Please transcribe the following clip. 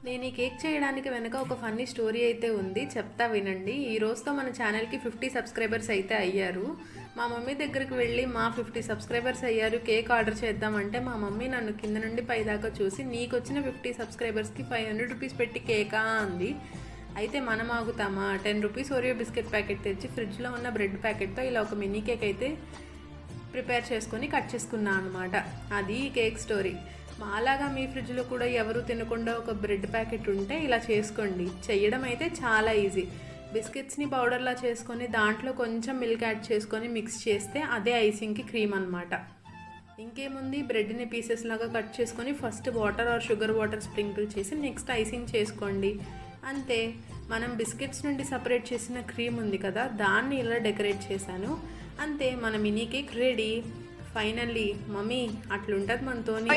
నేను ఈ కేక్ చేయడానికి వెనక ఒక ఫన్నీ స్టోరీ అయితే ఉంది, చెప్తా వినండి. ఈ రోజుతో మన ఛానల్కి 50 సబ్స్క్రైబర్స్ అయితే అయ్యారు. మా మమ్మీ దగ్గరికి వెళ్ళి మా 50 సబ్స్క్రైబర్స్ అయ్యారు, కేక్ ఆర్డర్ చేద్దామంటే మా మమ్మీ నన్ను కింద నుండి పై దాకా చూసి నీకు వచ్చిన 50 సబ్స్క్రైబర్స్కి 500 రూపీస్ పెట్టి కేకా అంది. అయితే మనం ఆగుతామా? 10 రూపీస్ ఓరియో బిస్కెట్ ప్యాకెట్ తెచ్చి ఫ్రిడ్జ్లో ఉన్న బ్రెడ్ ప్యాకెట్తో ఇలా ఒక మినీ కేక్ అయితే ప్రిపేర్ చేసుకొని కట్ చేసుకున్నాను అనమాట. అది కేక్ స్టోరీ. మాలాగా మీ ఫ్రిడ్జ్లో కూడా ఎవరు తినకుండా ఒక బ్రెడ్ ప్యాకెట్ ఉంటే ఇలా చేసుకోండి. చేయడం అయితే చాలా ఈజీ. బిస్కెట్స్ని పౌడర్లా చేసుకొని దాంట్లో కొంచెం మిల్క్ యాడ్ చేసుకొని మిక్స్ చేస్తే అదే ఐసింగ్కి క్రీమ్ అనమాట. ఇంకేముంది, బ్రెడ్ని పీసెస్ లాగా కట్ చేసుకొని first water or sugar water sprinkle చేసి నెక్స్ట్ ఐసింగ్ చేసుకోండి. అంతే. మనం బిస్కెట్స్ నుండి సపరేట్ చేసిన క్రీమ్ ఉంది కదా, దాన్ని ఇలా డెకరేట్ చేశాను. అంతే, మన mini cake ready. Finally mummy అట్లుంటది మనతోని.